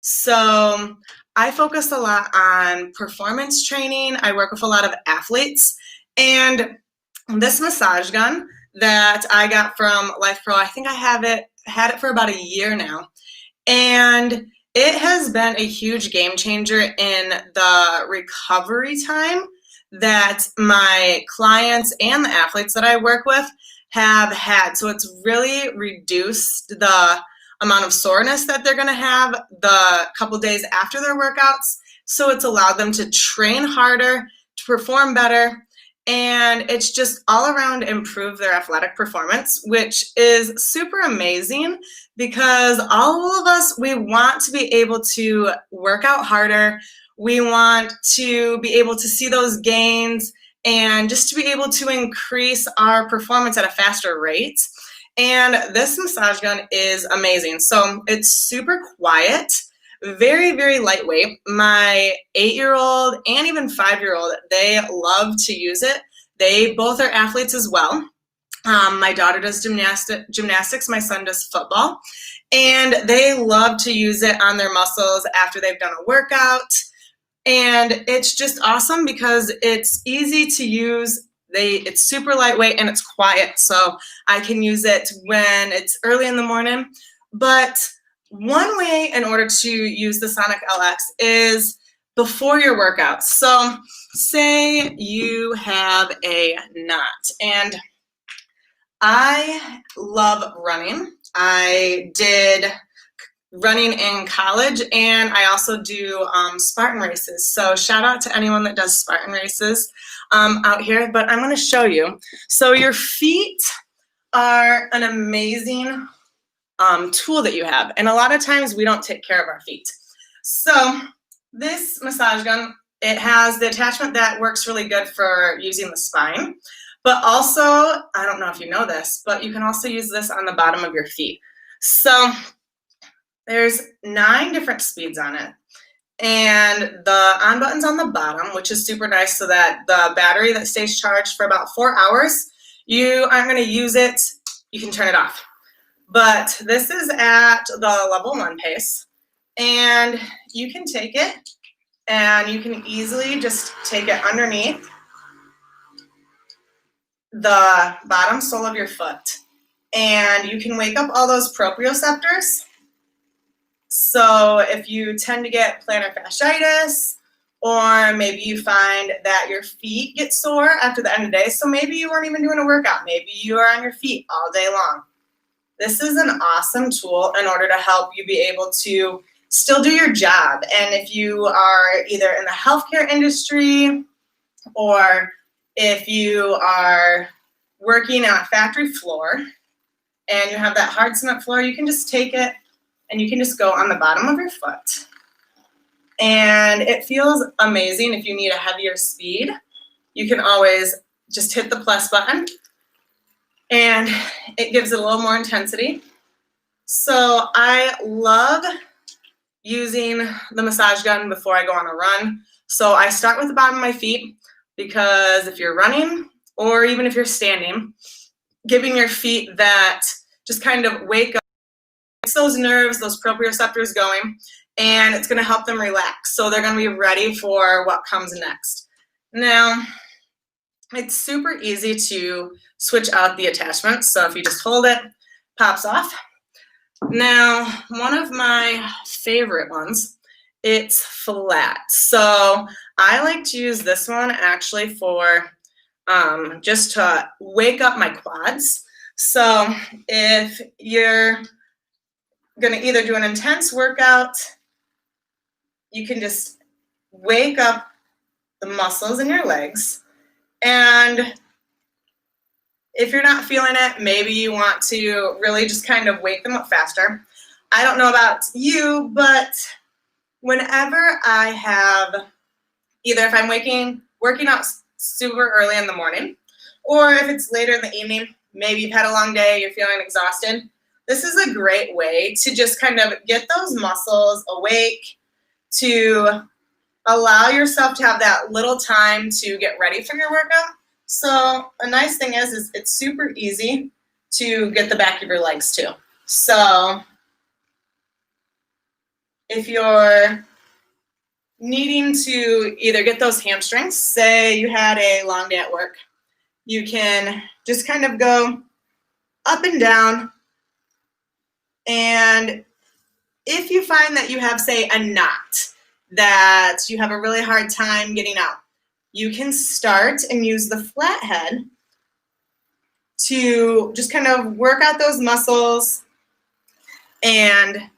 So I focus a lot on performance training. I work with a lot of athletes. And this massage gun that I got from Life Pro, I think I had it for about a year now. And it has been a huge game changer in the recovery time that my clients and the athletes that I work with have had. So it's really reduced the amount of soreness that they're going to have the couple days after their workouts. So it's allowed them to train harder, to perform better, and it's just all around improve their athletic performance, which is super amazing because all of us, we want to be able to work out harder. We want to be able to see those gains and just to be able to increase our performance at a faster rate. And this massage gun is amazing. So it's super quiet, very, very lightweight. My 8-year-old and even 5-year-old, they love to use it. They both are athletes as well. My daughter does gymnastics, my son does football, and they love to use it on their muscles after they've done a workout. And it's just awesome because it's easy to use. It's super lightweight and it's quiet, so I can use it when it's early in the morning. But one way in order to use the Sonic LX is before your workouts. So say you have a knot, and I love running. I did running in college, and I also do Spartan races. So shout out to anyone that does Spartan races out here, but I'm going to show you. So your feet are an amazing tool that you have, and a lot of times we don't take care of our feet. So this massage gun, it has the attachment that works really good for using the spine, but also, I don't know if you know this, but you can also use this on the bottom of your feet. So there's 9 different speeds on it. And the on button's on the bottom, which is super nice so that the battery that stays charged for about 4 hours, you aren't going to use it, you can turn it off. But this is at the level 1 pace, and you can take it and you can easily just take it underneath the bottom sole of your foot, and you can wake up all those proprioceptors. So if you tend to get plantar fasciitis, or maybe you find that your feet get sore after the end of the day, so maybe you weren't even doing a workout, maybe you are on your feet all day long. This is an awesome tool in order to help you be able to still do your job. And if you are either in the healthcare industry, or if you are working on a factory floor and you have that hard cement floor, you can just take it and you can just go on the bottom of your foot. And it feels amazing. If you need a heavier speed, you can always just hit the plus button and it gives it a little more intensity. So I love using the massage gun before I go on a run. So I start with the bottom of my feet, because if you're running or even if you're standing, giving your feet that just kind of wake up, gets those nerves, those proprioceptors going, and it's going to help them relax. So they're going to be ready for what comes next. Now, it's super easy to switch out the attachment. So if you just hold it, pops off. Now, one of my favorite ones, it's flat. So I like to use this one actually for just to wake up my quads. So if you're going to either do an intense workout, you can just wake up the muscles in your legs. And if you're not feeling it, maybe you want to really just kind of wake them up faster. I don't know about you, but whenever I have, either if I'm working out super early in the morning, or if it's later in the evening, maybe you've had a long day, you're feeling exhausted, this is a great way to just kind of get those muscles awake, to allow yourself to have that little time to get ready for your workout. So a nice thing is it's super easy to get the back of your legs too. So if you're needing to either get those hamstrings, say you had a long day at work, you can just kind of go up and down. And if you find that you have, say, a knot that you have a really hard time getting out, you can start and use the flathead to just kind of work out those muscles. And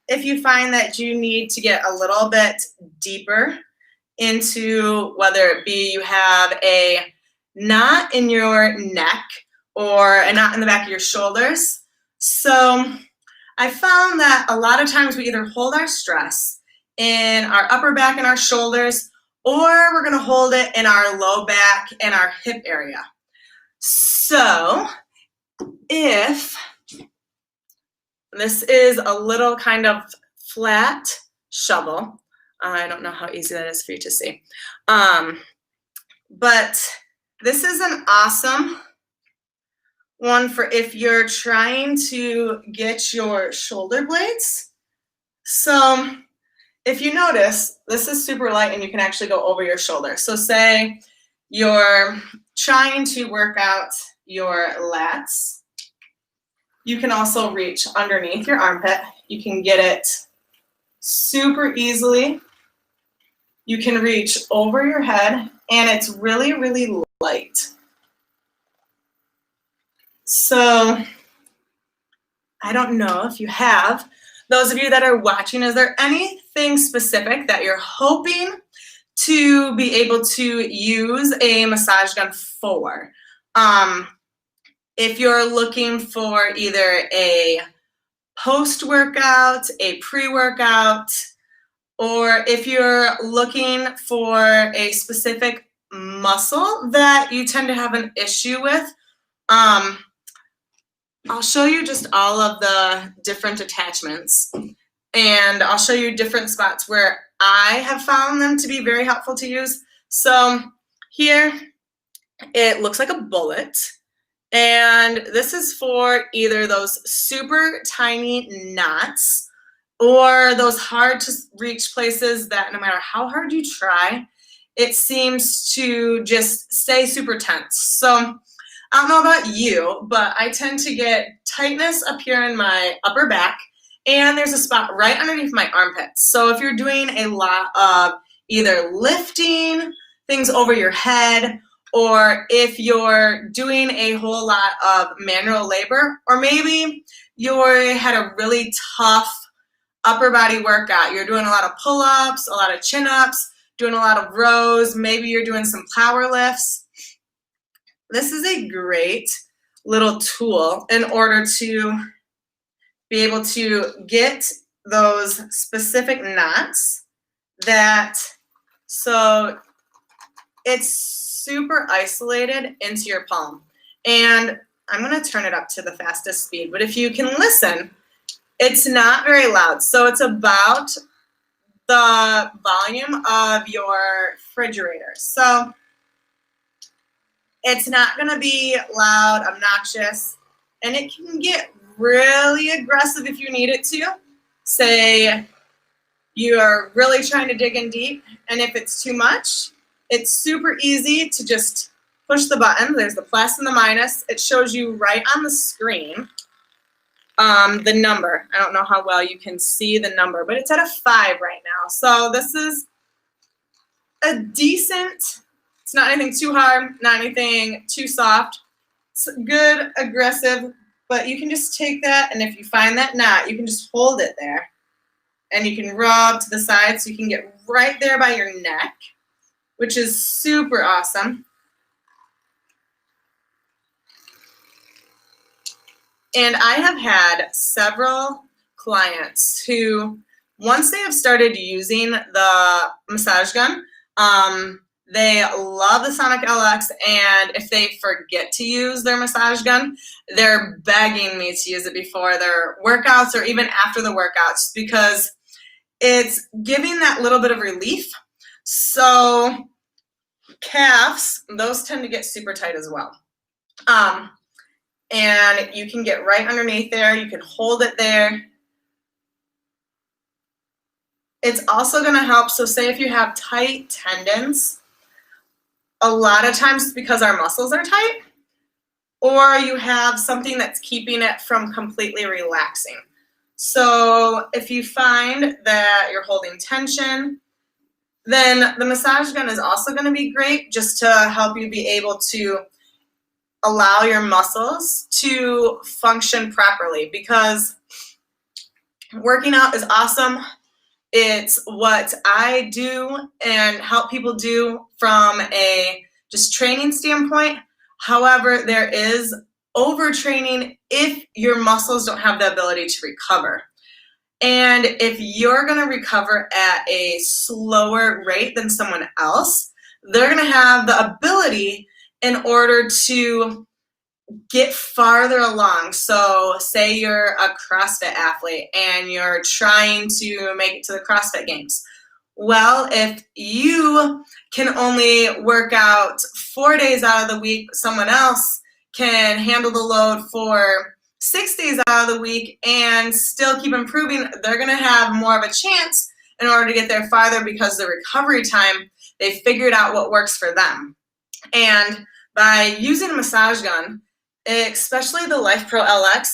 if you find that you need to get a little bit deeper into, whether it be you have a knot in your neck or a knot in the back of your shoulders. So I found that a lot of times we either hold our stress in our upper back and our shoulders, or we're going to hold it in our low back and our hip area. So if this is a little kind of flat shovel, I don't know how easy that is for you to see, but this is an awesome one for if you're trying to get your shoulder blades. So if you notice, this is super light and you can actually go over your shoulder. So say you're trying to work out your lats. You can also reach underneath your armpit. You can get it super easily. You can reach over your head, and it's really, really light. So I don't know if you have, those of you that are watching, is there anything specific that you're hoping to be able to use a massage gun for? If you're looking for either a post-workout, a pre-workout, or if you're looking for a specific muscle that you tend to have an issue with, I'll show you just all of the different attachments, and I'll show you different spots where I have found them to be very helpful to use. So here, it looks like a bullet, and this is for either those super tiny knots or those hard to reach places that no matter how hard you try, it seems to just stay super tense. So I don't know about you, but I tend to get tightness up here in my upper back, and there's a spot right underneath my armpits. So if you're doing a lot of either lifting things over your head, or if you're doing a whole lot of manual labor, or maybe you had a really tough upper body workout, you're doing a lot of pull-ups, a lot of chin-ups, doing a lot of rows, maybe you're doing some power lifts, this is a great little tool in order to be able to get those specific knots that, so it's super isolated into your palm. And I'm going to turn it up to the fastest speed, but if you can listen, it's not very loud. So it's about the volume of your refrigerator. So it's not going to be loud, obnoxious, and it can get really aggressive if you need it to. Say you are really trying to dig in deep, and if it's too much, it's super easy to just push the button. There's the plus and the minus. It shows you right on the screen the number. I don't know how well you can see the number, but it's at a 5 right now. So this is a decent, it's not anything too hard, not anything too soft. It's good, aggressive, but you can just take that, and if you find that knot, you can just hold it there. And you can rub to the side so you can get right there by your neck, which is super awesome. And I have had several clients who, once they have started using the massage gun, they love the Sonic LX, and if they forget to use their massage gun, they're begging me to use it before their workouts or even after the workouts because it's giving that little bit of relief. So calves, those tend to get super tight as well. And you can get right underneath there. You can hold it there. It's also going to help. So say if you have tight tendons, a lot of times it's because our muscles are tight, or you have something that's keeping it from completely relaxing. So if you find that you're holding tension, then the massage gun is also going to be great just to help you be able to allow your muscles to function properly, because working out is awesome. It's what I do and help people do from a just training standpoint. However, there is overtraining if your muscles don't have the ability to recover. And if you're going to recover at a slower rate than someone else, they're going to have the ability in order to get farther along. So say you're a CrossFit athlete and you're trying to make it to the CrossFit Games. Well, if you can only work out 4 days out of the week, someone else can handle the load for 6 days out of the week and still keep improving, they're going to have more of a chance in order to get there farther, because the recovery time, they figured out what works for them. And by using a massage gun, especially the LifePro LX,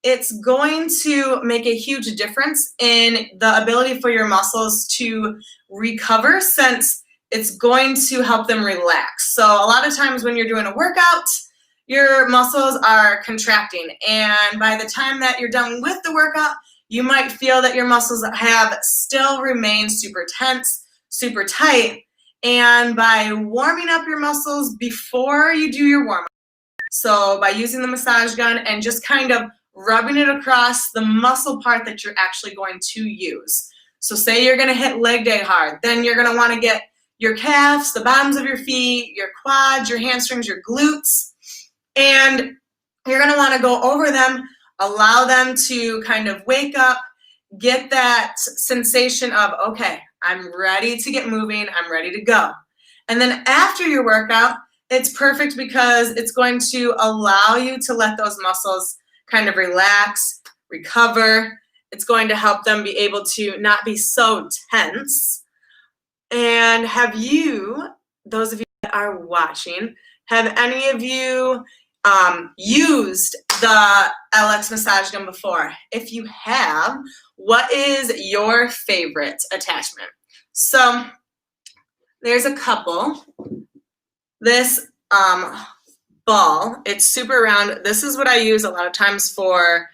it's going to make a huge difference in the ability for your muscles to recover, since it's going to help them relax. So a lot of times when you're doing a workout, your muscles are contracting, and by the time that you're done with the workout, you might feel that your muscles have still remained super tense, super tight. And by warming up your muscles before you do your warm-up, so by using the massage gun and just kind of rubbing it across the muscle part that you're actually going to use. So say you're going to hit leg day hard, then you're going to want to get your calves, the bottoms of your feet, your quads, your hamstrings, your glutes, and you're going to want to go over them, allow them to kind of wake up, get that sensation of, okay, I'm ready to get moving, I'm ready to go. And then after your workout, it's perfect because it's going to allow you to let those muscles kind of relax, recover. It's going to help them be able to not be so tense. And have you, those of you that are watching, have any of you used the LX massage gun before? If you have, what is your favorite attachment? So there's a couple. This ball, it's super round. This is what I use a lot of times for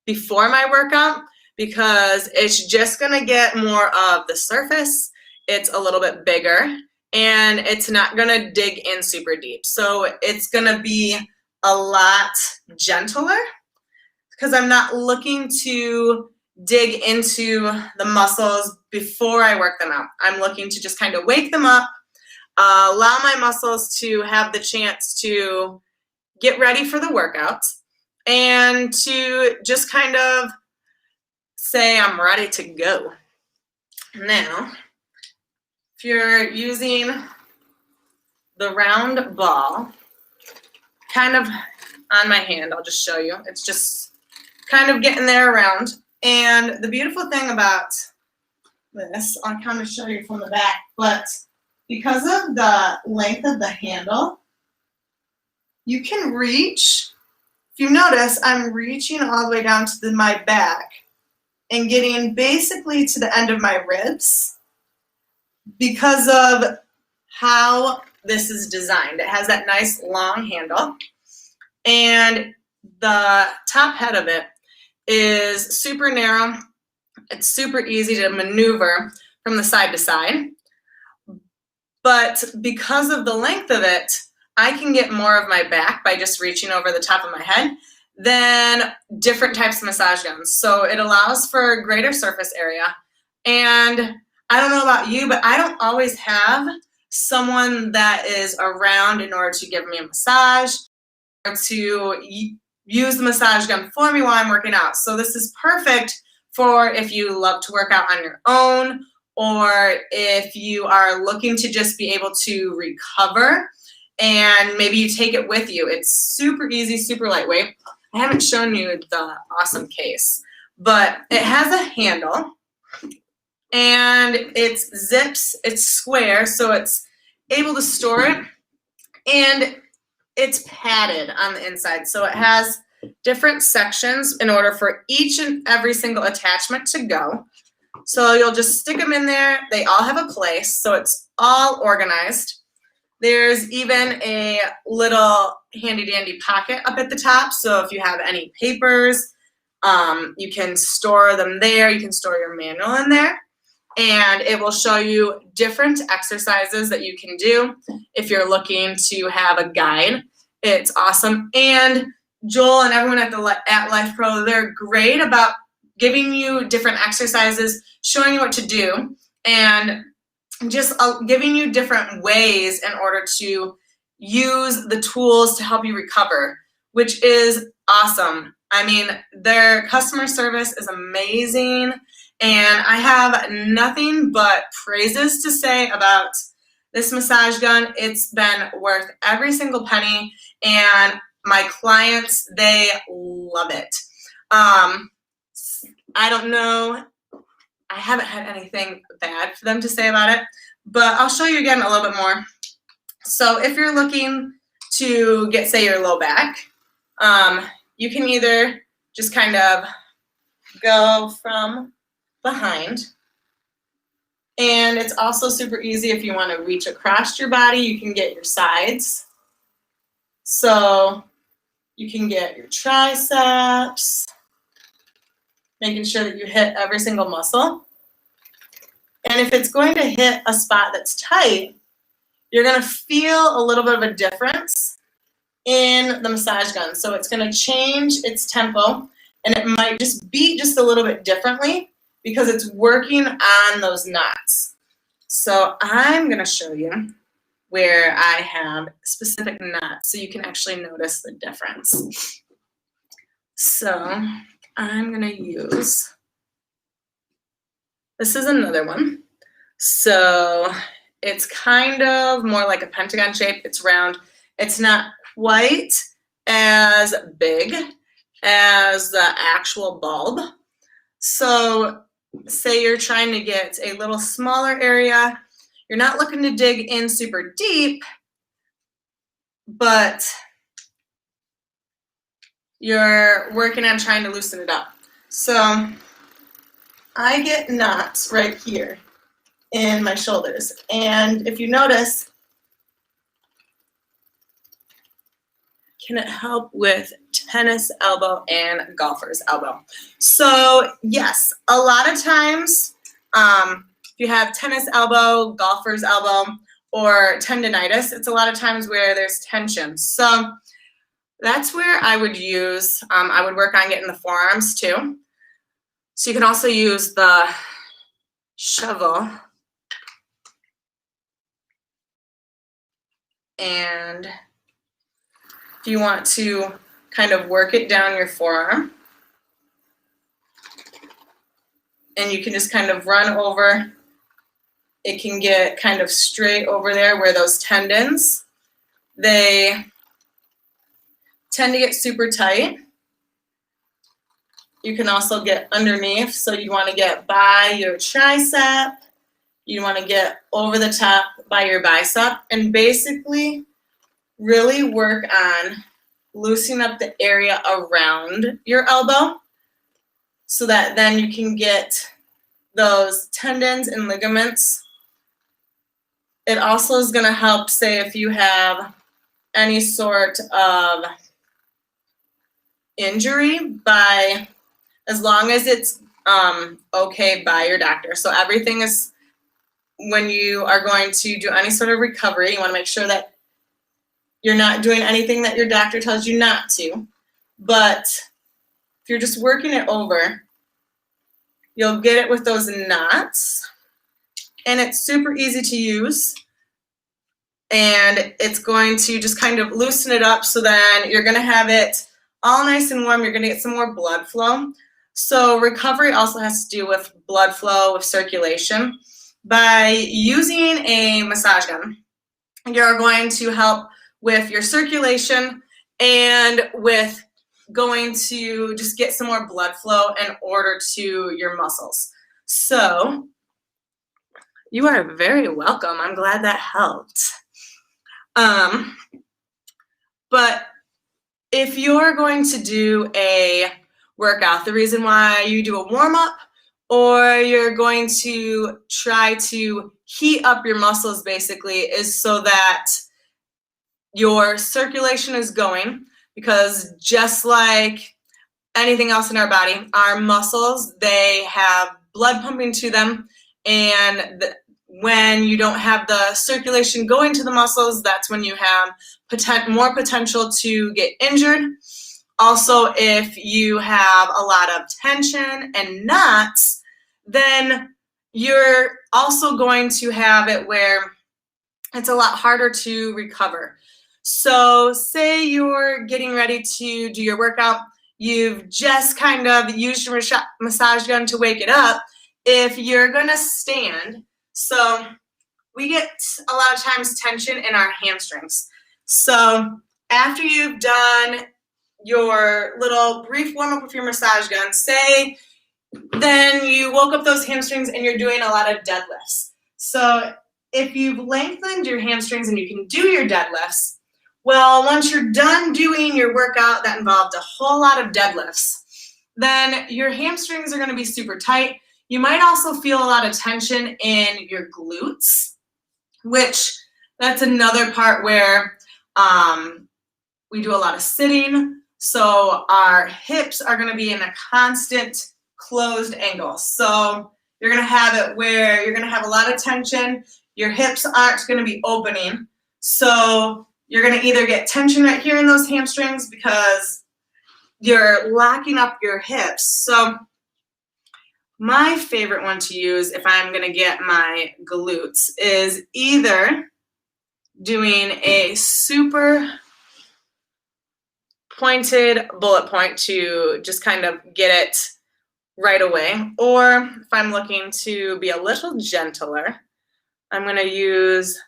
before my workout, because it's just gonna get more of the surface. It's a little bit bigger and it's not gonna dig in super deep. So it's gonna be a lot gentler because I'm not looking to dig into the muscles before I work them out. I'm looking to just kind of wake them up, allow my muscles to have the chance to get ready for the workout, and to just kind of say I'm ready to go. Now, if you're using the round ball, kind of on my hand, I'll just show you. It's just kind of getting there around. And the beautiful thing about this, I'll kind of show you from the back, but because of the length of the handle, you can reach. If you notice, I'm reaching all the way down to my back and getting basically to the end of my ribs because of how this is designed. It has that nice long handle, and the top head of it is super narrow. It's super easy to maneuver from the side to side. But because of the length of it, I can get more of my back by just reaching over the top of my head than different types of massage guns. So it allows for greater surface area. And I don't know about you, but I don't always have someone that is around in order to give me a massage or to use the massage gun for me while I'm working out. So this is perfect for if you love to work out on your own, or if you are looking to just be able to recover and maybe you take it with you. It's super easy, super lightweight. I haven't shown you the awesome case, but it has a handle, and it's zips, it's square, so it's able to store it, and it's padded on the inside, so it has different sections in order for each and every single attachment to go. So you'll just stick them in there. They all have a place, so it's all organized. There's even a little handy dandy pocket up at the top, so if you have any papers, you can store them there. You can store your manual in there, and it will show you different exercises that you can do if you're looking to have a guide. It's awesome. And Joel and everyone at Life Pro, they're great about giving you different exercises, showing you what to do, and just giving you different ways in order to use the tools to help you recover, which is awesome. I mean, their customer service is amazing, and I have nothing but praises to say about this massage gun. It's been worth every single penny, and my clients, they love it. I don't know, I haven't had anything bad for them to say about it, but I'll show you again a little bit more. So if you're looking to get, say, your low back, you can either just kind of go from behind, and it's also super easy if you want to reach across your body. You can get your sides, so you can get your triceps, making sure that you hit every single muscle. And if it's going to hit a spot that's tight, you're going to feel a little bit of a difference in the massage gun. So it's going to change its tempo, and it might just beat just a little bit differently because it's working on those knots. So I'm going to show you where I have specific knots so you can actually notice the difference. So I'm going to use, this is another one. So it's kind of more like a pentagon shape. It's round. It's not quite as big as the actual bulb. So say you're trying to get a little smaller area. You're not looking to dig in super deep, but you're working on trying to loosen it up. So I get knots right here in my shoulders. And if you notice, can it help with tennis elbow and golfer's elbow? So yes, a lot of times, if you have tennis elbow, golfer's elbow, or tendonitis, it's a lot of times where there's tension. So that's where I would use, I would work on getting the forearms too. So you can also use the shovel and if you want to kind of work it down your forearm, and you can just kind of run over, it can get kind of straight over there where those tendons, they tend to get super tight. You can also get underneath, so you want to get by your tricep, you want to get over the top by your bicep, and basically really work on loosening up the area around your elbow so that then you can get those tendons and ligaments. It also is going to help, say, if you have any sort of injury, by as long as it's okay by your doctor. So everything is, when you are going to do any sort of recovery, you want to make sure that you're not doing anything that your doctor tells you not to. But if you're just working it over, you'll get it with those knots. And it's super easy to use. And it's going to just kind of loosen it up, so then you're going to have it all nice and warm. You're going to get some more blood flow. So recovery also has to do with blood flow, with circulation. By using a massage gun, you're going to help with your circulation and with going to just get some more blood flow in order to your muscles. So You are very welcome. I'm glad that helped. But if you're going to do a workout, the reason why you do a warm-up or you're going to try to heat up your muscles basically is so that your circulation is going, because just like anything else in our body, our muscles, they have blood pumping to them, and when you don't have the circulation going to the muscles, that's when you have more potential to get injured. Also, if you have a lot of tension and knots, then you're also going to have it where it's a lot harder to recover. So say you're getting ready to do your workout, you've just kind of used your massage gun to wake it up. If you're gonna stand, so we get a lot of times tension in our hamstrings. So after you've done your little brief warm-up with your massage gun, say then you woke up those hamstrings and you're doing a lot of deadlifts. So if you've lengthened your hamstrings and you can do your deadlifts, well, once you're done doing your workout that involved a whole lot of deadlifts, then your hamstrings are going to be super tight. You might also feel a lot of tension in your glutes, which that's another part where we do a lot of sitting. So our hips are going to be in a constant closed angle. So you're going to have it where you're going to have a lot of tension. Your hips aren't going to be opening. So you're going to either get tension right here in those hamstrings because you're locking up your hips. So my favorite one to use if I'm going to get my glutes is either doing a super pointed bullet point to just kind of get it right away, or if I'm looking to be a little gentler, I'm going to use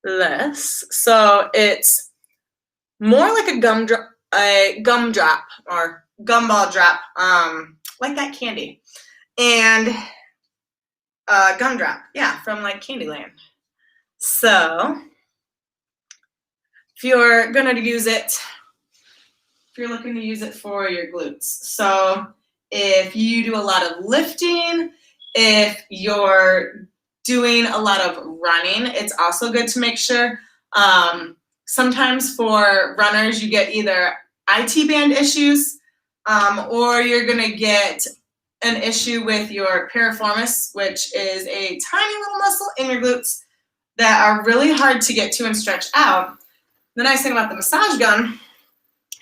this. So it's more like a gum drop or gumball drop, like that candy, and gumdrop, yeah, from like Candyland. So if you're going to use it, if you're looking to use it for your glutes, so if you do a lot of lifting, if you're doing a lot of running, it's also good to make sure. Sometimes for runners, you get either IT band issues, or you're going to get an issue with your piriformis, which is a tiny little muscle in your glutes that are really hard to get to and stretch out. The nice thing about the massage gun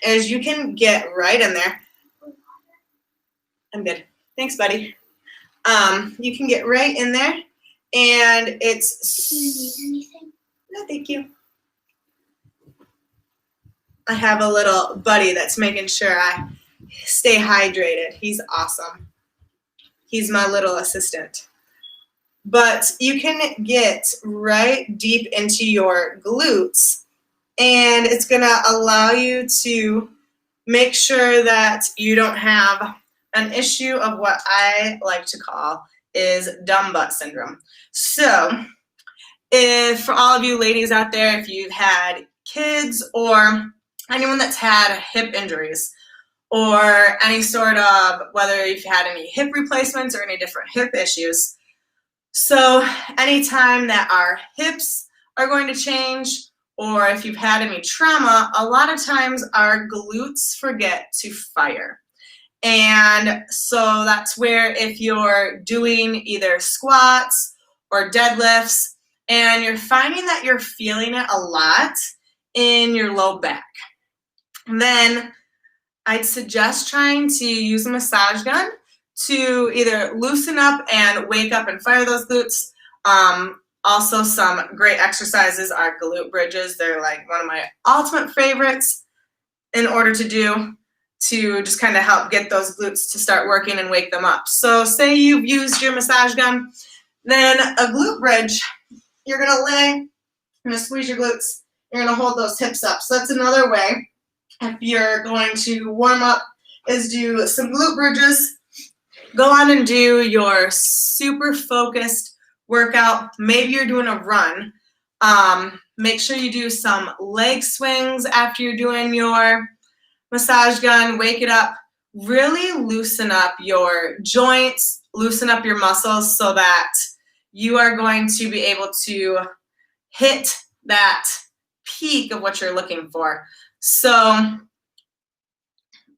is you can get right in there. I'm good. Thanks, buddy. You can get right in there, and it's... Do you need anything? No, thank you. I have a little buddy that's making sure I stay hydrated. He's awesome. He's my little assistant. But you can get right deep into your glutes, and it's going to allow you to make sure that you don't have an issue of what I like to call is dumb butt syndrome. So if for all of you ladies out there, if you've had kids or anyone that's had hip injuries or any sort of, whether you've had any hip replacements or any different hip issues, so anytime that our hips are going to change, or if you've had any trauma, a lot of times our glutes forget to fire. And so that's where if you're doing either squats or deadlifts and you're finding that you're feeling it a lot in your low back, then I'd suggest trying to use a massage gun to either loosen up and wake up and fire those glutes. Also, some great exercises are glute bridges. They're like one of my ultimate favorites in order to do to just kind of help get those glutes to start working and wake them up. So say you've used your massage gun, then a glute bridge, you're going to lay, you're going to squeeze your glutes, you're going to hold those hips up. So that's another way. If you're going to warm up, is do some glute bridges. Go on and do your super focused workout. Maybe you're doing a run. Make sure you do some leg swings after you're doing your massage gun. Wake it up. Really loosen up your joints, loosen up your muscles so that you are going to be able to hit that peak of what you're looking for. So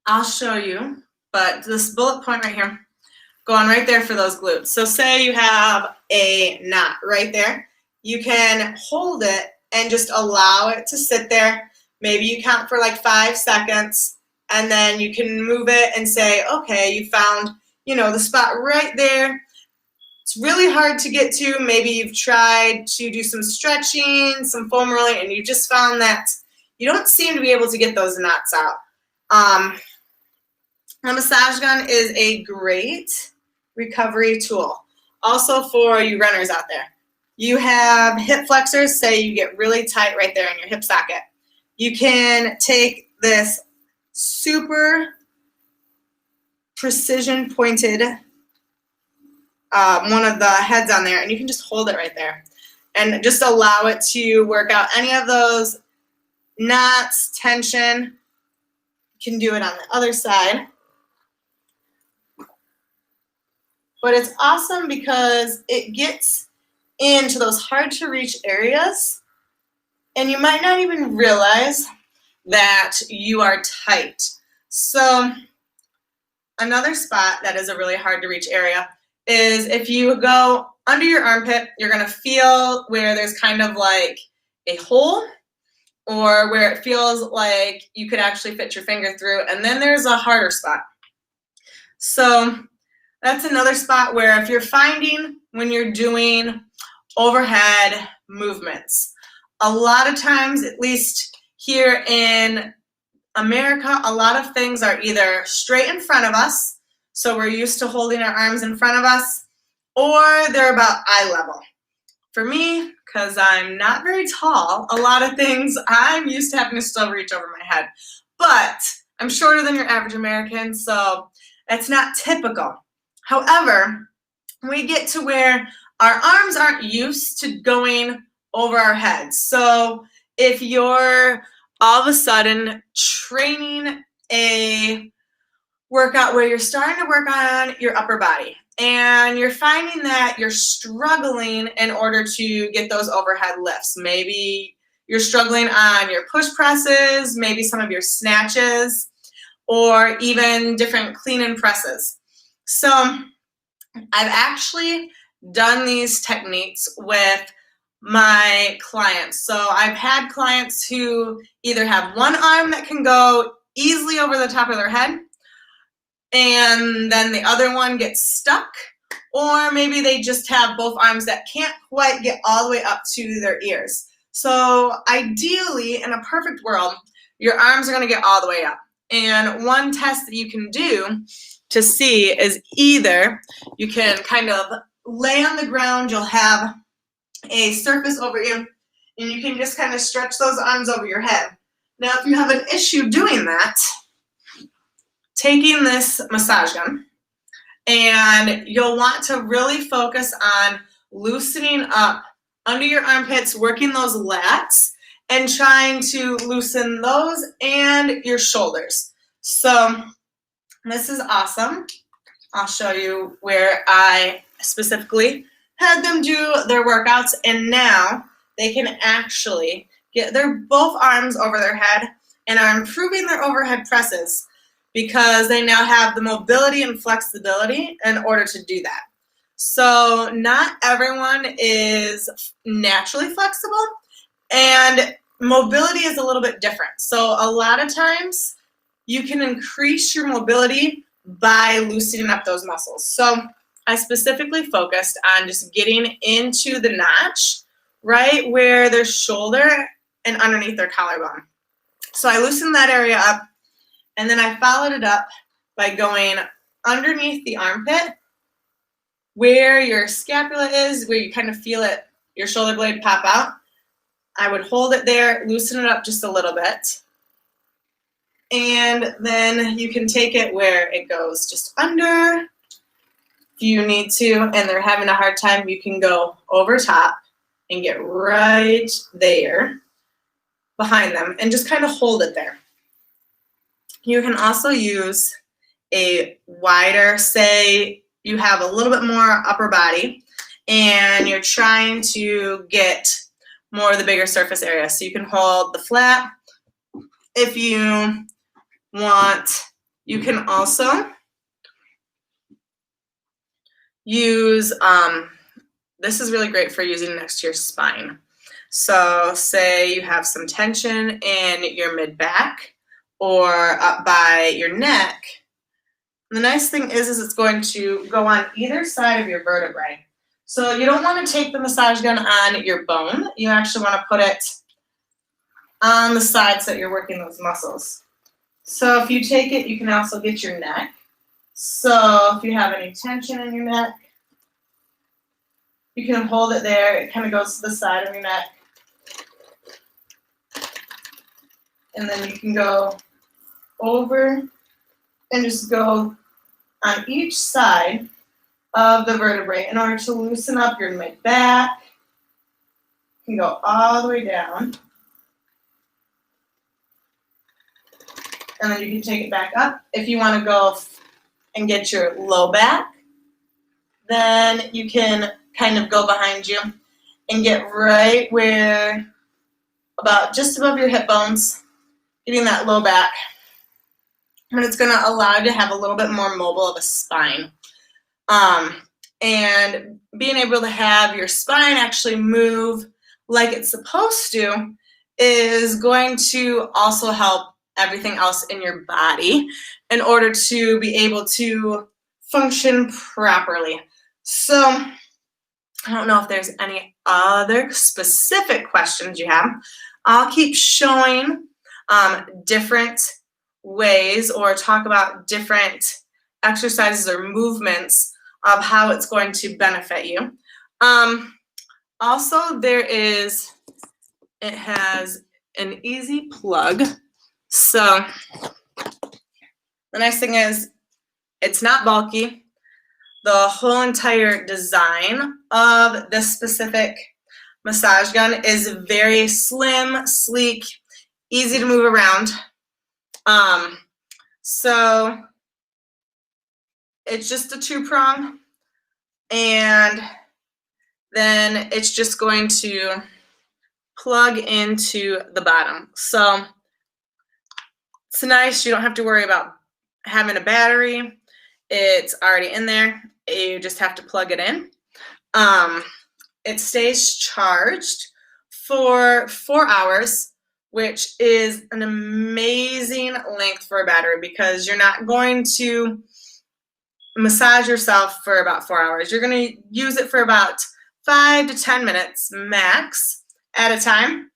I'll show you, but this bullet point right here, going right there for those glutes. So say you have a knot right there. You can hold it and just allow it to sit there. Maybe you count for like 5 seconds, and then you can move it and say, okay, you found, the spot right there. It's really hard to get to. Maybe you've tried to do some stretching, some foam rolling, and you just found that you don't seem to be able to get those knots out. A massage gun is a great recovery tool. Also for you runners out there. You have hip flexors, say you get really tight right there in your hip socket. You can take this super precision pointed one of the heads on there, and you can just hold it right there and just allow it to work out any of those knots, tension. You can do it on the other side. But it's awesome because it gets into those hard to reach areas, and you might not even realize that you are tight. So another spot that is a really hard to reach area is if you go under your armpit, you're going to feel where there's kind of like a hole, or where it feels like you could actually fit your finger through, and then there's a harder spot. So that's another spot where if you're finding when you're doing overhead movements, a lot of times, at least here in America, a lot of things are either straight in front of us, so we're used to holding our arms in front of us, or they're about eye level. For me, because I'm not very tall, a lot of things I'm used to having to still reach over my head. But I'm shorter than your average American, so that's not typical. However, we get to where our arms aren't used to going over our heads. So if you're all of a sudden training a workout where you're starting to work on your upper body, and you're finding that you're struggling in order to get those overhead lifts. Maybe you're struggling on your push presses, maybe some of your snatches, or even different clean and presses. So I've actually done these techniques with my clients. So I've had clients who either have one arm that can go easily over the top of their head, and then the other one gets stuck, or maybe they just have both arms that can't quite get all the way up to their ears. So ideally, in a perfect world, your arms are going to get all the way up. And one test that you can do to see is either you can kind of lay on the ground, you'll have a surface over you, and you can just kind of stretch those arms over your head. Now, if you have an issue doing that, taking this massage gun, and you'll want to really focus on loosening up under your armpits, working those lats, and trying to loosen those and your shoulders. So this is awesome. I'll show you where I specifically had them do their workouts, and now they can actually get their both arms over their head and are improving their overhead presses because they now have the mobility and flexibility in order to do that. So not everyone is naturally flexible, and mobility is a little bit different. So a lot of times you can increase your mobility by loosening up those muscles. So I specifically focused on just getting into the notch right where their shoulder and underneath their collarbone. So I loosened that area up, and then I followed it up by going underneath the armpit where your scapula is, where you kind of feel it, your shoulder blade pop out. I would hold it there, loosen it up just a little bit, and then you can take it where it goes just under, If you need to and they're having a hard time, you can go over top and get right there behind them and just kind of hold it there. You can also use a wider, say you have a little bit more upper body and you're trying to get more of the bigger surface area. So you can hold the flat if you want. You can also use, this is really great for using next to your spine. So say you have some tension in your mid-back or up by your neck. The nice thing is it's going to go on either side of your vertebrae. So you don't want to take the massage gun on your bone. You actually want to put it on the sides that you're working those muscles. So if you take it, you can also get your neck. So if you have any tension in your neck, you can hold it there. It kind of goes to the side of your neck. And then you can go over and just go on each side of the vertebrae in order to loosen up your mid-back. You can go all the way down. And then you can take it back up. If you want to go and get your low back, then you can kind of go behind you and get right where, about just above your hip bones, getting that low back. And it's going to allow you to have a little bit more mobile of a spine. And being able to have your spine actually move like it's supposed to is going to also help everything else in your body in order to be able to function properly. So I don't know if there's any other specific questions you have. I'll keep showing different ways or talk about different exercises or movements of how it's going to benefit you. Also, it has an easy plug. So the nice thing is it's not bulky. The whole entire design of this specific massage gun is very slim, sleek, easy to move around. So it's just a 2-prong, and then it's just going to plug into the bottom. So it's nice. You don't have to worry about having a battery. It's already in there. You just have to plug it in. It stays charged for 4 hours, which is an amazing length for a battery because you're not going to massage yourself for about 4 hours. You're going to use it for about 5 to 10 minutes max at a time,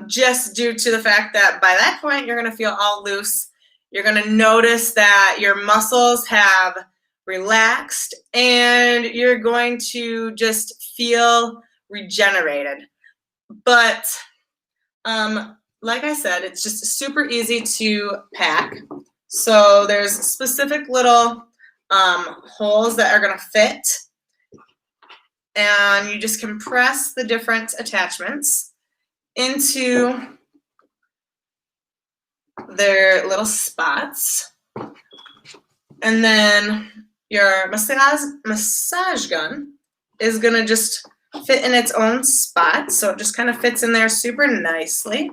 just due to the fact that by that point you're going to feel all loose. You're going to notice that your muscles have relaxed and you're going to just feel regenerated. But like I said, it's just super easy to pack. So there's specific little holes that are going to fit, and you just compress the different attachments into their little spots, and then your massage gun is going to just fit in its own spot, so it just kind of fits in there super nicely.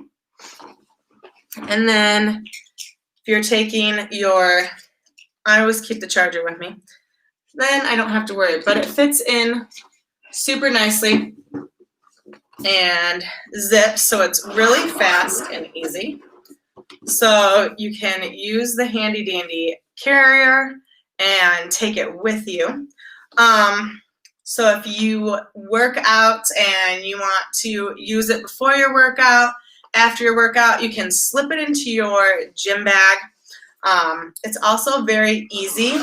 And then if you're taking your, I always keep the charger with me, then I don't have to worry, but it fits in super nicely and zips, so it's really fast and easy. So you can use the handy dandy carrier and take it with you. So if you work out and you want to use it before your workout, after your workout, you can slip it into your gym bag. It's also very easy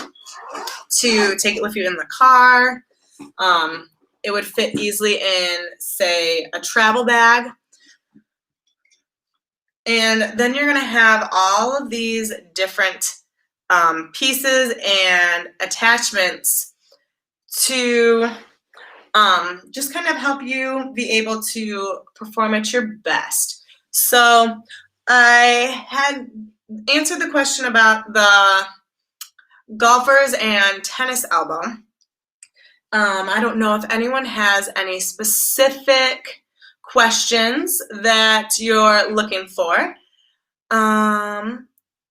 to take it with you in the car. It would fit easily in, say, a travel bag. And then you're going to have all of these different pieces and attachments to just kind of help you be able to perform at your best. So I had answered the question about the golfers and tennis elbow. I don't know if anyone has any specific questions that you're looking for.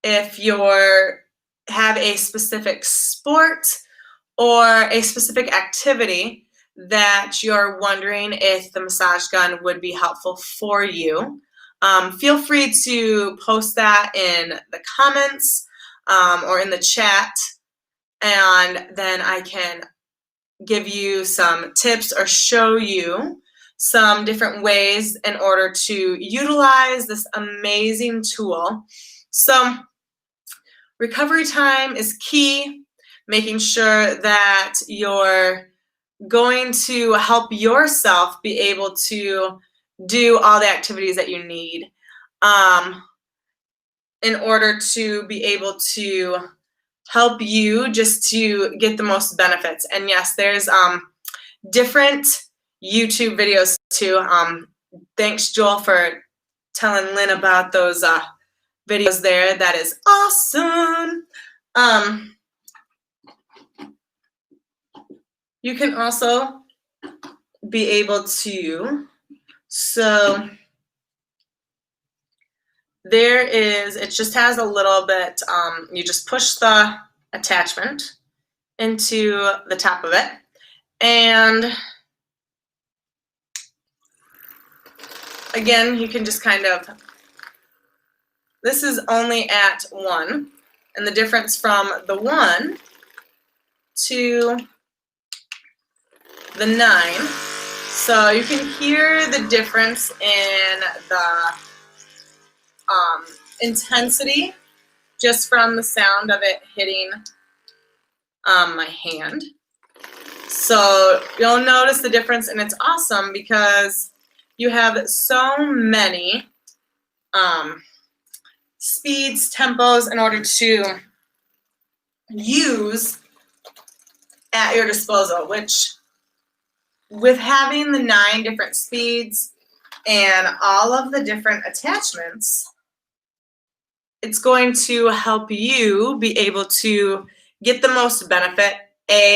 If you're have a specific sport or a specific activity that you're wondering if the massage gun would be helpful for you, feel free to post that in the comments or in the chat, and then I can give you some tips or show you some different ways in order to utilize this amazing tool. So recovery time is key, making sure that you're going to help yourself be able to do all the activities that you need in order to be able to help you just to get the most benefits. And yes, there's different YouTube videos too. Thanks, Joel, for telling Lynn about those videos there. That is awesome. You can also be able to, so there is, it just has a little bit, you just push the attachment into the top of it, and again, you can just kind of, this is only at 1, and the difference from the 1 to the 9, so you can hear the difference in the intensity just from the sound of it hitting my hand. So you'll notice the difference, and it's awesome because you have so many speeds, tempos in order to use at your disposal, which with having the 9 different speeds and all of the different attachments, it's going to help you be able to get the most benefit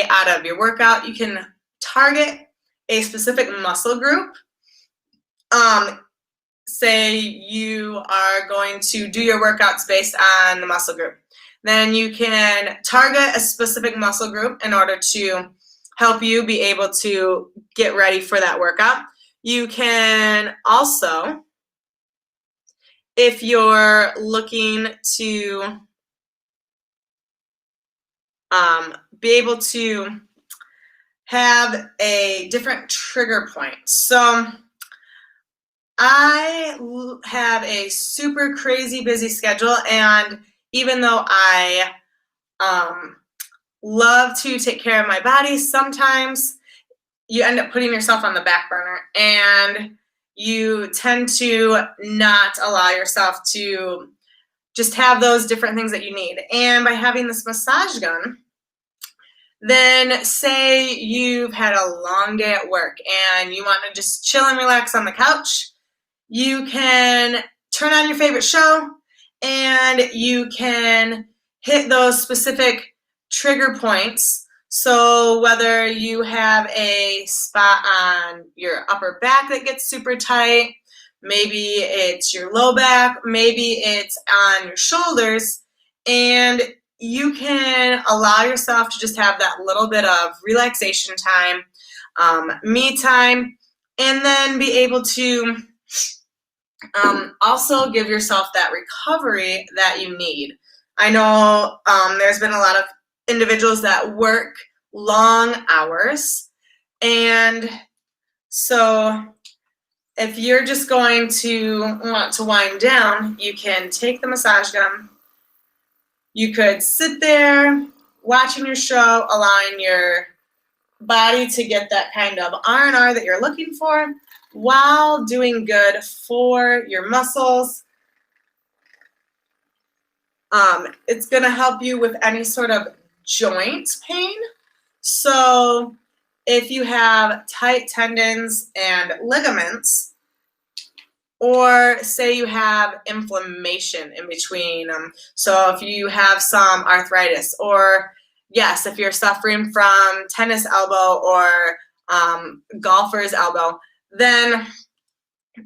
out of your workout. You can target a specific muscle group. Say you are going to do your workouts based on the muscle group. Then you can target a specific muscle group in order to help you be able to get ready for that workout. You can also, if you're looking to be able to have a different trigger point. So I have a super crazy busy schedule, and even though I love to take care of my body, sometimes you end up putting yourself on the back burner, and you tend to not allow yourself to just have those different things that you need. And by having this massage gun, then say you've had a long day at work and you want to just chill and relax on the couch, you can turn on your favorite show and you can hit those specific trigger points. So whether you have a spot on your upper back that gets super tight, maybe it's your low back, maybe it's on your shoulders, and you can allow yourself to just have that little bit of relaxation time, me time, and then be able to also give yourself that recovery that you need. I know there's been a lot of individuals that work long hours, and so if you're just going to want to wind down, you can take the massage gun. You could sit there watching your show, allowing your body to get that kind of R&R that you're looking for while doing good for your muscles. It's going to help you with any sort of joint pain. So if you have tight tendons and ligaments, or say you have inflammation in between them, so if you have some arthritis, or yes, if you're suffering from tennis elbow or golfer's elbow, then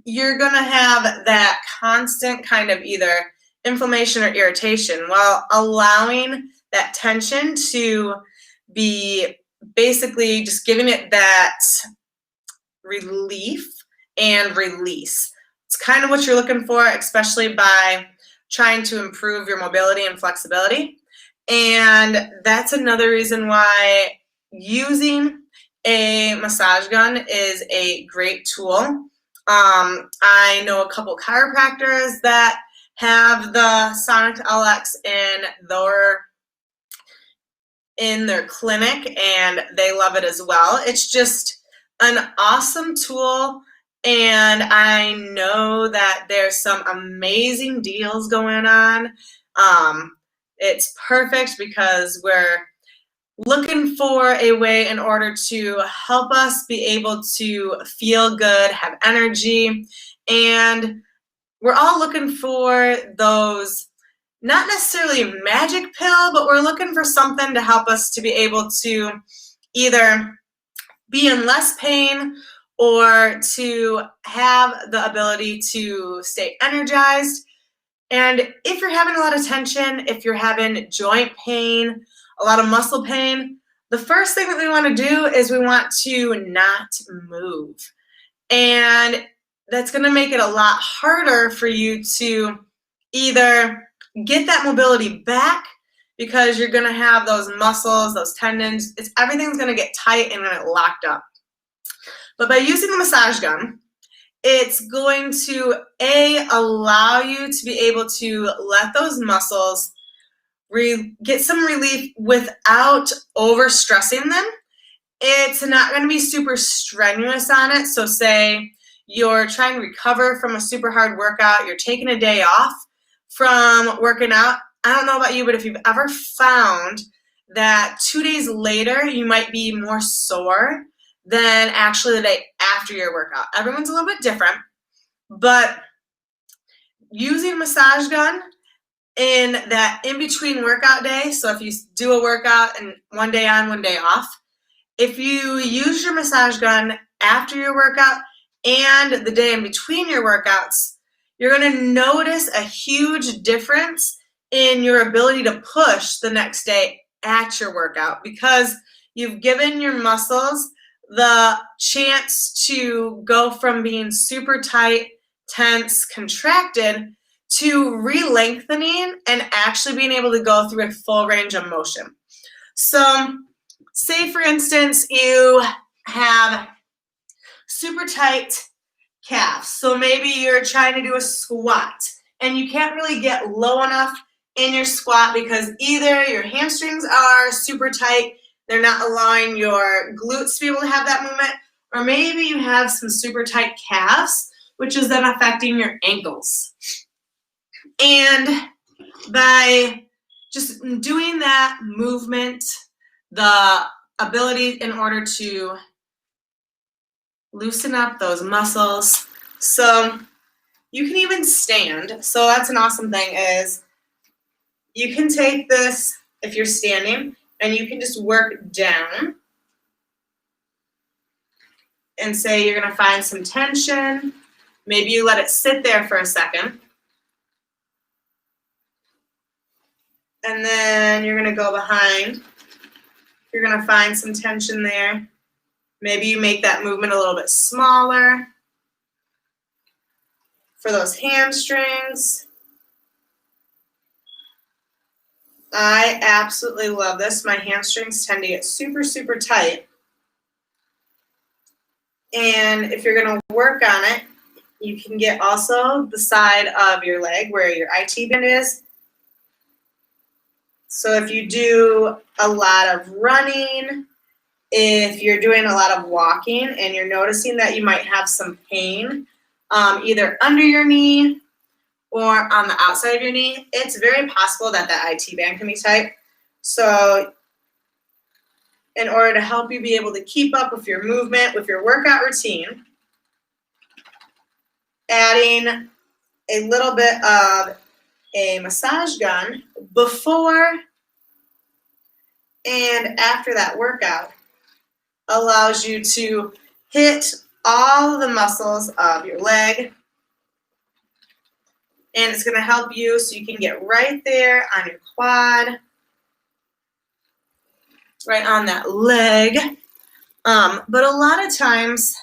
you're going to have that constant kind of either inflammation or irritation, while allowing that tension to be basically just giving it that relief and release. It's kind of what you're looking for, especially by trying to improve your mobility and flexibility. And that's another reason why using a massage gun is a great tool. I know a couple chiropractors that have the Sonic LX in their clinic, and they love it as well. It's just an awesome tool, and I know that there's some amazing deals going on. It's perfect because we're looking for a way in order to help us be able to feel good, have energy, and we're all looking for those, not necessarily magic pill, but we're looking for something to help us to be able to either be in less pain or to have the ability to stay energized. And if you're having a lot of tension, if you're having joint pain, a lot of muscle pain, the first thing that we want to do is we want to not move. And that's going to make it a lot harder for you to either get that mobility back, because you're going to have those muscles, those tendons, everything's going to get tight and get locked up. But by using the massage gun, it's going to allow you to be able to let those muscles get some relief without overstressing them. It's not going to be super strenuous on it. So say you're trying to recover from a super hard workout, you're taking a day off from working out. I don't know about you, but if you've ever found that 2 days later you might be more sore than actually the day after your workout. Everyone's a little bit different, but using a massage gun in that in-between workout day, so if you do a workout and one day on, one day off, if you use your massage gun after your workout and the day in between your workouts, you're going to notice a huge difference in your ability to push the next day at your workout, because you've given your muscles the chance to go from being super tight, tense, contracted to re-lengthening and actually being able to go through a full range of motion. So say, for instance, you have super tight calves. So maybe you're trying to do a squat and you can't really get low enough in your squat because either your hamstrings are super tight, they're not allowing your glutes to be able to have that movement, or maybe you have some super tight calves, which is then affecting your ankles. And by just doing that movement, the ability in order to loosen up those muscles. So you can even stand. So that's an awesome thing, is you can take this if you're standing and you can just work down and say you're going to find some tension. Maybe you let it sit there for a second. And then you're going to go behind. You're going to find some tension there. Maybe you make that movement a little bit smaller for those hamstrings. I absolutely love this. My hamstrings tend to get super, super tight. And if you're going to work on it, you can get also the side of your leg where your IT band is. So if you do a lot of running, if you're doing a lot of walking and you're noticing that you might have some pain either under your knee or on the outside of your knee, it's very possible that that IT band can be tight. So in order to help you be able to keep up with your movement, with your workout routine, adding a little bit of a massage gun before and after that workout allows you to hit all the muscles of your leg, and it's going to help you so you can get right there on your quad, right on that leg. But a lot of times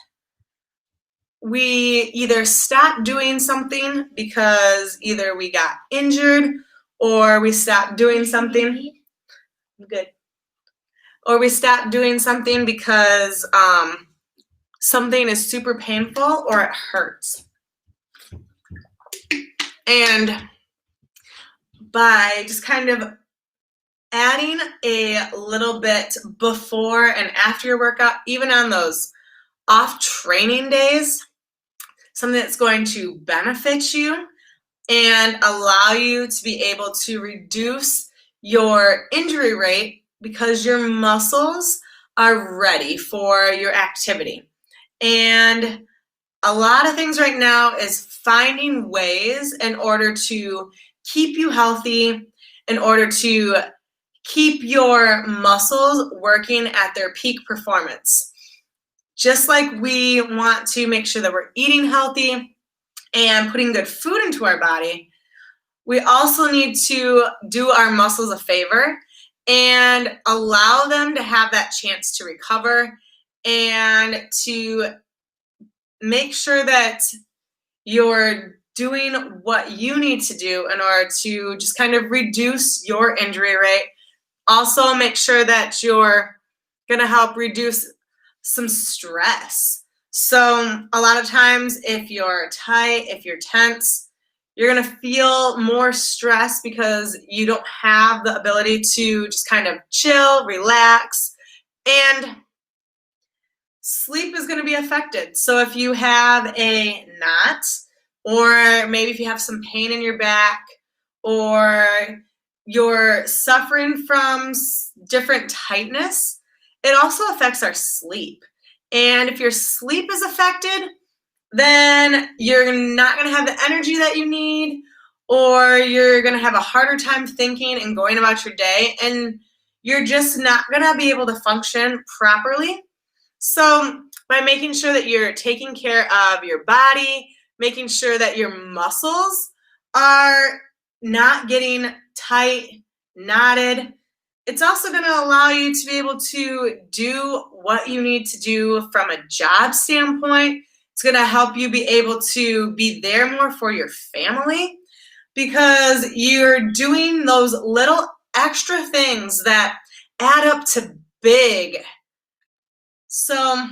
we either stop doing something because either we got injured or we stopped doing something. Good. Or we stop doing something because something is super painful or it hurts. And by just kind of adding a little bit before and after your workout, even on those off training days, something that's going to benefit you and allow you to be able to reduce your injury rate because your muscles are ready for your activity. And a lot of things right now is finding ways in order to keep you healthy, in order to keep your muscles working at their peak performance. Just like we want to make sure that we're eating healthy and putting good food into our body, we also need to do our muscles a favor and allow them to have that chance to recover and to make sure that you're doing what you need to do in order to just kind of reduce your injury rate. Also, make sure that you're going to help reduce some stress. So a lot of times if you're tight, if you're tense, you're going to feel more stress because you don't have the ability to just kind of chill, relax, and sleep is going to be affected. So if you have a knot, or maybe if you have some pain in your back, or you're suffering from different tightness, it also affects our sleep. And if your sleep is affected, then you're not going to have the energy that you need, or you're going to have a harder time thinking and going about your day, and you're just not going to be able to function properly. So by making sure that you're taking care of your body, making sure that your muscles are not getting tight, knotted, it's also going to allow you to be able to do what you need to do from a job standpoint. It's going to help you be able to be there more for your family because you're doing those little extra things that add up to big. So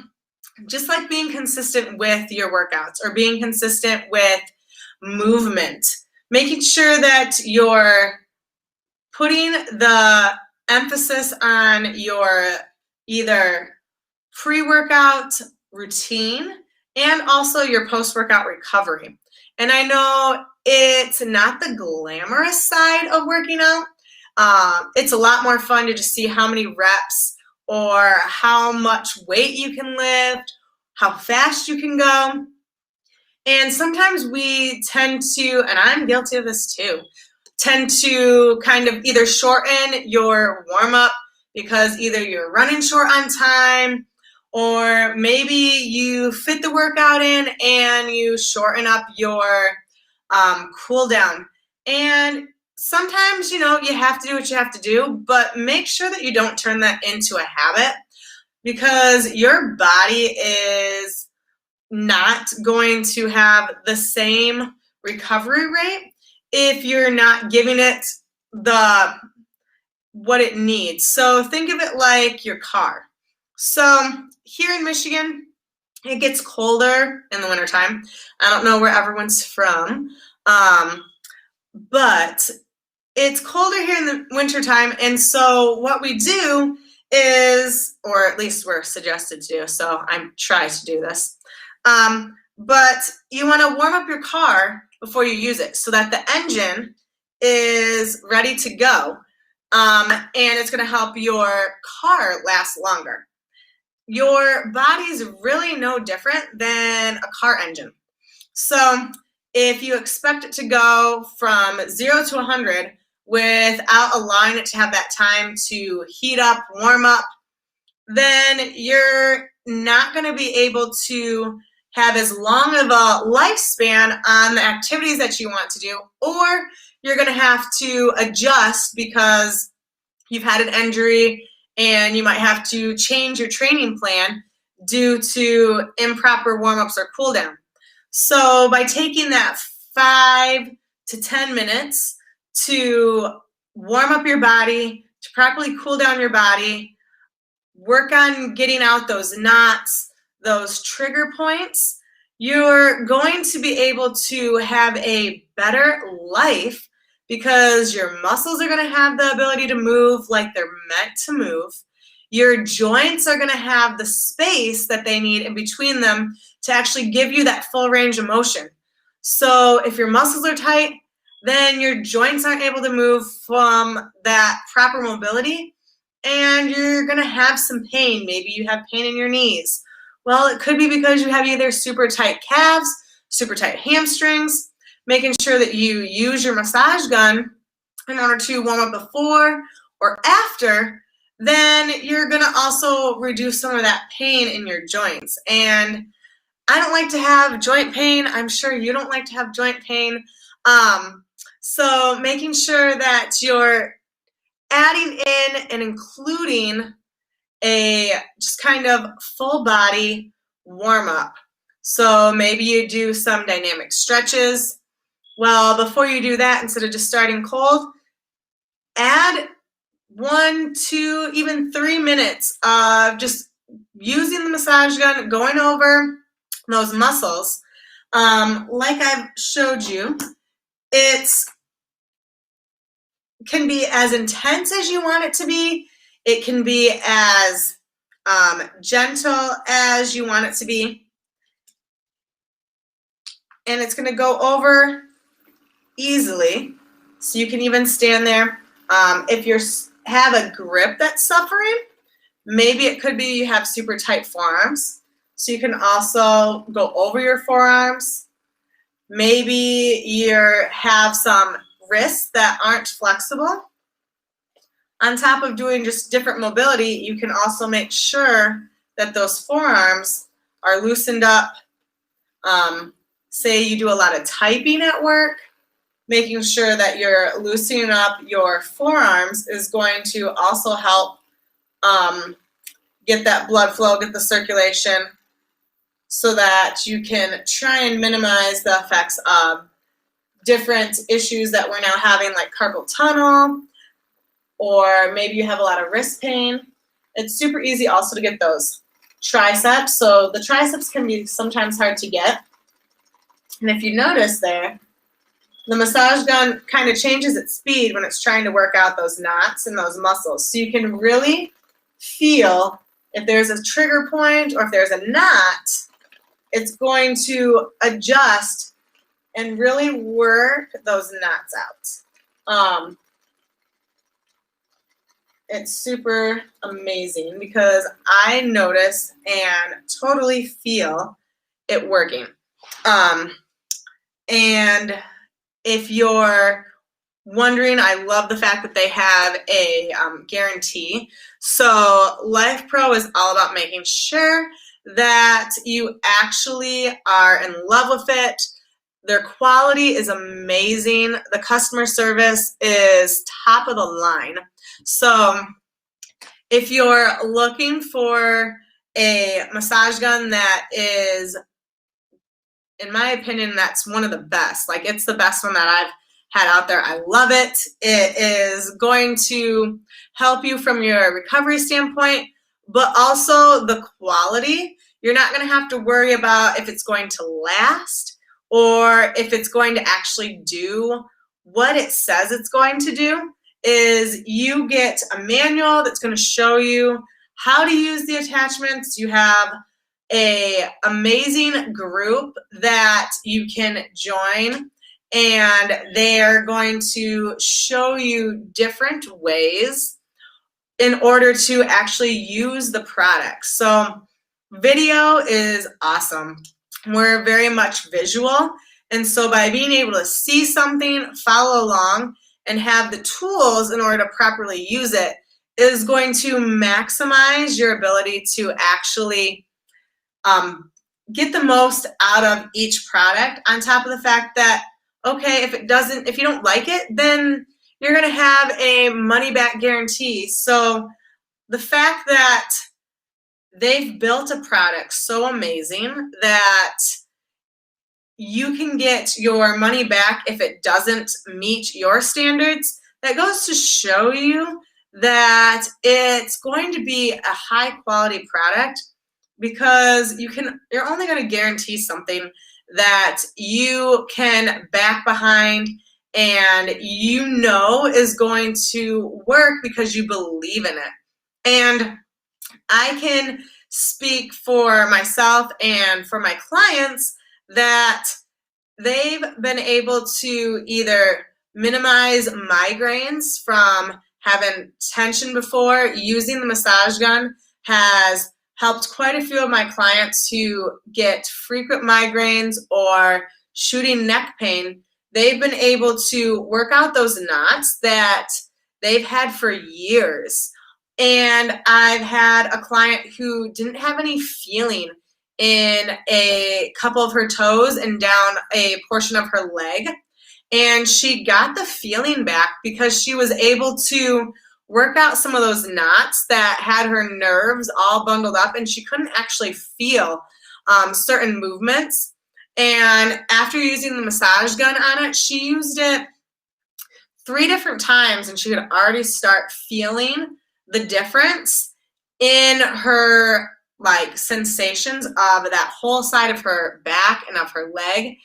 just like being consistent with your workouts or being consistent with movement, making sure that you're putting the emphasis on your either pre-workout routine and also your post-workout recovery. And I know it's not the glamorous side of working out. It's a lot more fun to just see how many reps or how much weight you can lift, how fast you can go. And sometimes we tend to, and I'm guilty of this too, tend to kind of either shorten your warm-up because either you're running short on time, or maybe you fit the workout in and you shorten up your cool down. And sometimes, you have to do what you have to do, but make sure that you don't turn that into a habit because your body is not going to have the same recovery rate if you're not giving it what it needs. So think of it like your car. So here in Michigan, it gets colder in the wintertime. I don't know where everyone's from, but it's colder here in the wintertime. And so what we do is, or at least we're suggested to do, so I'm trying to do this, but you want to warm up your car before you use it so that the engine is ready to go. And it's going to help your car last longer. Your body's really no different than a car engine. So if you expect it to go from 0 to 100 without allowing it to have that time to heat up, warm up, then you're not going to be able to have as long of a lifespan on the activities that you want to do, or you're going to have to adjust because you've had an injury and you might have to change your training plan due to improper warm-ups or cool down. So by taking that 5 to 10 minutes to warm up your body, to properly cool down your body, work on getting out those knots, those trigger points, you're going to be able to have a better life because your muscles are going to have the ability to move like they're meant to move. Your joints are going to have the space that they need in between them to actually give you that full range of motion. So if your muscles are tight, then your joints aren't able to move from that proper mobility, and you're going to have some pain. Maybe you have pain in your knees. Well, it could be because you have either super tight calves, super tight hamstrings. Making sure that you use your massage gun in order to warm up before or after, then you're going to also reduce some of that pain in your joints. And I don't like to have joint pain. I'm sure you don't like to have joint pain. So making sure that you're adding in and including a just kind of full body warm up. So maybe you do some dynamic stretches. Well, before you do that, instead of just starting cold, add 1, 2, even 3 minutes of just using the massage gun, going over those muscles. Like I've showed you, it can be as intense as you want it to be. It can be as gentle as you want it to be. And it's going to go over easily, so you can even stand there. If you have a grip that's suffering, maybe it could be you have super tight forearms, so you can also go over your forearms. Maybe you have some wrists that aren't flexible. On top of doing just different mobility, you can also make sure that those forearms are loosened up. Say you do a lot of typing at work, making sure that you're loosening up your forearms is going to also help get that blood flow, get the circulation, so that you can try and minimize the effects of different issues that we're now having, like carpal tunnel, or maybe you have a lot of wrist pain. It's super easy also to get those triceps. So the triceps can be sometimes hard to get. And if you notice there, the massage gun kind of changes its speed when it's trying to work out those knots and those muscles. So you can really feel if there's a trigger point or if there's a knot, it's going to adjust and really work those knots out. It's super amazing because I notice and totally feel it working. And if you're wondering, I love the fact that they have a guarantee. So Life Pro is all about making sure that you actually are in love with it. Their quality is amazing. The customer service is top of the line. So if you're looking for a massage gun that is, in my opinion, that's one of the best. Like, it's the best one that I've had out there. I love it. It is going to help you from your recovery standpoint, but also the quality. You're not going to have to worry about if it's going to last or if it's going to actually do what it says it's going to do. Is you get a manual that's going to show you how to use the attachments. You have an amazing group that you can join and they're going to show you different ways in order to actually use the product. So video is awesome. We're very much visual, and so by being able to see something, follow along, and have the tools in order to properly use it is going to maximize your ability to actually get the most out of each product, on top of the fact that, okay, if you don't like it, then you're going to have a money back guarantee. So the fact that they've built a product so amazing that you can get your money back if it doesn't meet your standards, that goes to show you that it's going to be a high quality product, because you're only going to guarantee something that you can back behind and you know is going to work because you believe in it. And I can speak for myself and for my clients that they've been able to either minimize migraines from having tension before. Using the massage gun has helped quite a few of my clients who get frequent migraines or shooting neck pain. They've been able to work out those knots that they've had for years. And I've had a client who didn't have any feeling in a couple of her toes and down a portion of her leg. And she got the feeling back because she was able to work out some of those knots that had her nerves all bundled up, and she couldn't actually feel certain movements. And after using the massage gun on it, she used it 3 different times, and she could already start feeling the difference in her sensations of that whole side of her back and of her leg.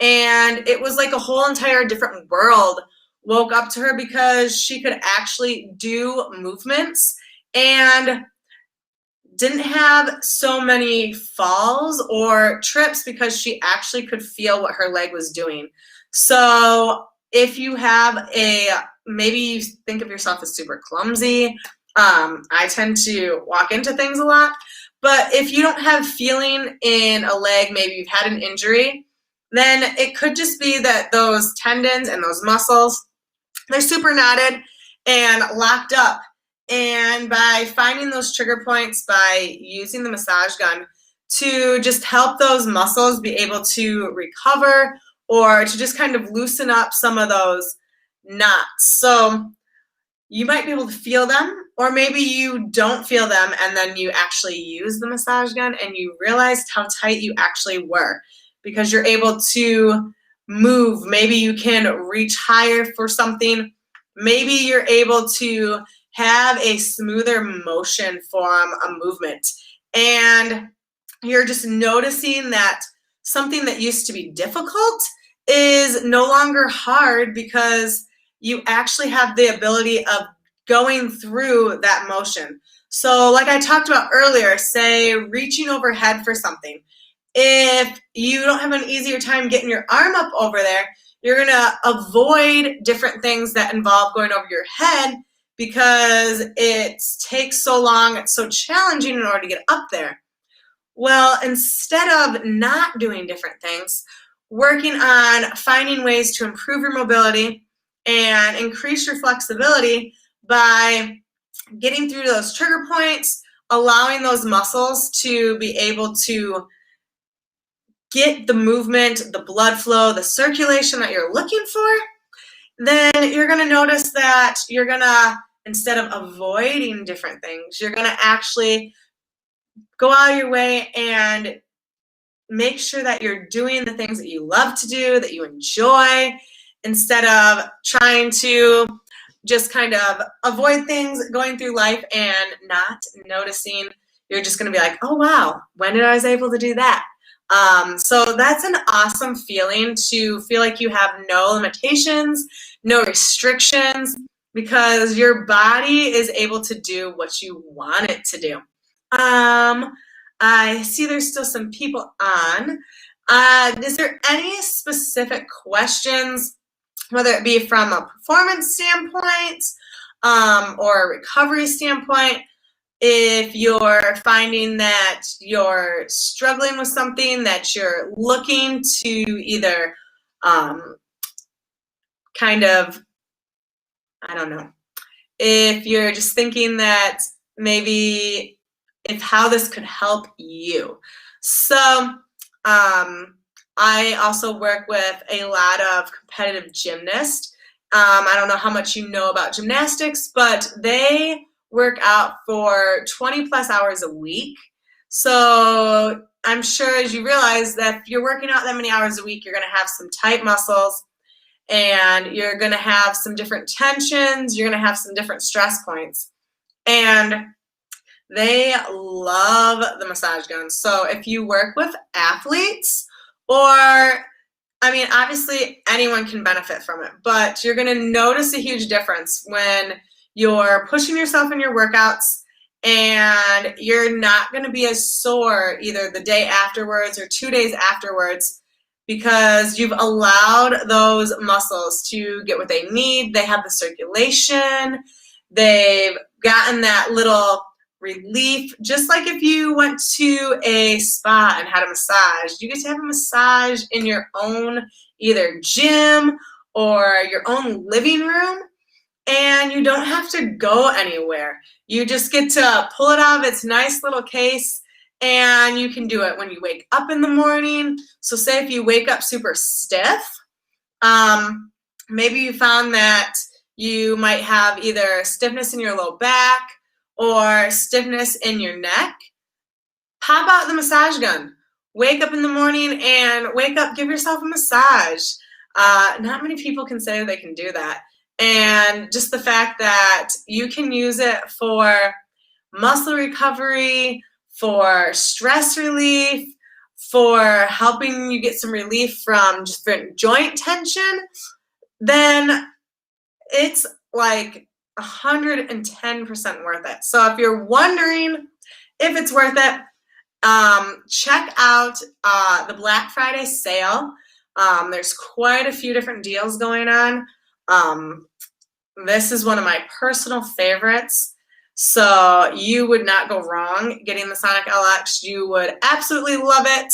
And it was like a whole entire different world woke up to her, because she could actually do movements and didn't have so many falls or trips because she actually could feel what her leg was doing. So if you have maybe you think of yourself as super clumsy, I tend to walk into things a lot, but if you don't have feeling in a leg, maybe you've had an injury, then it could just be that those tendons and those muscles, they're super knotted and locked up. And by finding those trigger points, by using the massage gun to just help those muscles be able to recover or to just kind of loosen up some of those knots. So you might be able to feel them, or maybe you don't feel them, and then you actually use the massage gun and you realized how tight you actually were because you're able to move. Maybe you can reach higher for something. Maybe you're able to have a smoother motion from a movement. And you're just noticing that something that used to be difficult is no longer hard because you actually have the ability of going through that motion. So like I talked about earlier, say reaching overhead for something. If you don't have an easier time getting your arm up over there, you're going to avoid different things that involve going over your head because it takes so long, it's so challenging in order to get up there. Well, instead of not doing different things, working on finding ways to improve your mobility and increase your flexibility by getting through those trigger points, allowing those muscles to be able to get the movement, the blood flow, the circulation that you're looking for, then you're going to notice that you're going to, instead of avoiding different things, you're going to actually go out of your way and make sure that you're doing the things that you love to do, that you enjoy, instead of trying to just kind of avoid things going through life and not noticing. You're just going to be like, oh, wow, when did I was able to do that? So that's an awesome feeling, to feel like you have no limitations, no restrictions, because your body is able to do what you want it to do. I see there's still some people on. Is there any specific questions, whether it be from a performance standpoint or a recovery standpoint? If you're finding that you're struggling with something, that you're looking to either kind of, I don't know, if you're just thinking that maybe if how this could help you. So I also work with a lot of competitive gymnasts. I don't know how much you know about gymnastics, but they work out for 20 plus hours a week. So I'm sure as you realize that if you're working out that many hours a week, you're going to have some tight muscles and you're going to have some different tensions. You're going to have some different stress points. And they love the massage gun. So if you work with athletes, or, I mean, obviously anyone can benefit from it, but you're going to notice a huge difference when you're pushing yourself in your workouts and you're not going to be as sore either the day afterwards or 2 days afterwards because you've allowed those muscles to get what they need. They have the circulation. They've gotten that little relief, just like if you went to a spa and had a massage. You get to have a massage in your own either gym or your own living room, and you don't have to go anywhere. You just get to pull it out of its nice little case, and you can do it when you wake up in the morning. So say if you wake up super stiff, maybe you found that you might have either stiffness in your low back or stiffness in your neck. Pop out the massage gun. Wake up in the morning and wake up, give yourself a massage. Not many people can say they can do that. And just the fact that you can use it for muscle recovery, for stress relief, for helping you get some relief from just joint tension, then it's like 110% worth it. So if you're wondering if it's worth it, check out the Black Friday sale. There's quite a few different deals going on. This is one of my personal favorites. So you would not go wrong getting the Sonic LX. You would absolutely love it.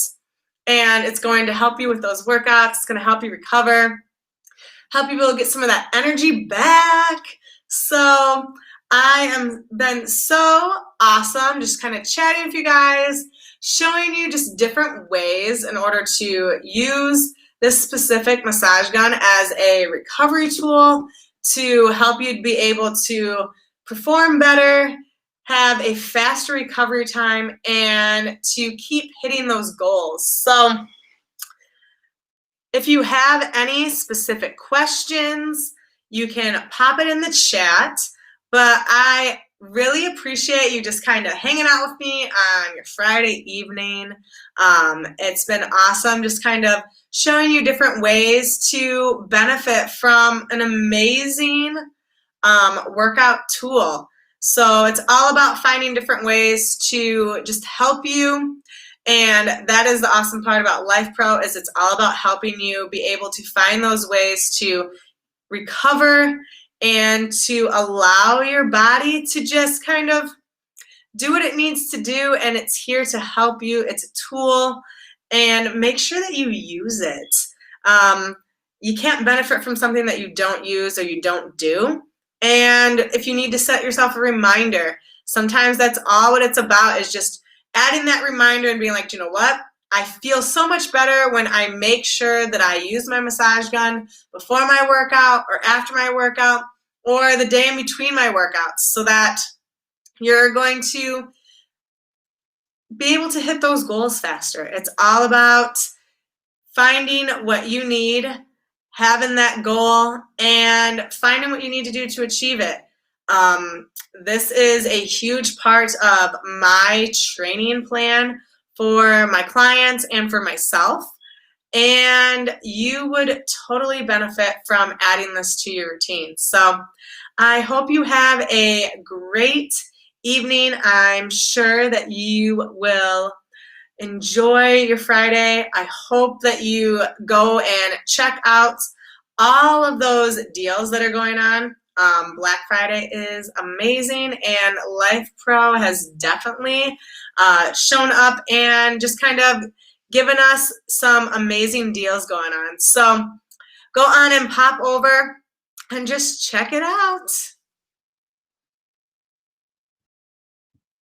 And it's going to help you with those workouts. It's going to help you recover, help you be able to get some of that energy back. So I am been so awesome just kind of chatting with you guys, showing you just different ways in order to use this specific massage gun as a recovery tool to help you be able to perform better, have a faster recovery time, and to keep hitting those goals. So if you have any specific questions, you can pop it in the chat, but I really appreciate you just kind of hanging out with me on your Friday evening. It's been awesome just kind of showing you different ways to benefit from an amazing workout tool. So it's all about finding different ways to just help you. And that is the awesome part about Life Pro, is it's all about helping you be able to find those ways to recover and to allow your body to just kind of do what it needs to do. And it's here to help you. It's a tool, and make sure that you use it. You can't benefit from something that you don't use or you don't do. And if you need to set yourself a reminder, sometimes that's all what it's about, is just adding that reminder and being like, you know what? I feel so much better when I make sure that I use my massage gun before my workout or after my workout or the day in between my workouts, so that you're going to be able to hit those goals faster. It's all about finding what you need, having that goal, and finding what you need to do to achieve it. This is a huge part of my training plan for my clients and for myself, and you would totally benefit from adding this to your routine. So I hope you have a great evening. I'm sure that you will Enjoy your Friday. I hope that you go and check out all of those deals that are going on. Black Friday is amazing, and Life Pro has definitely shown up and just kind of given us some amazing deals going on. So go on and pop over and just check it out.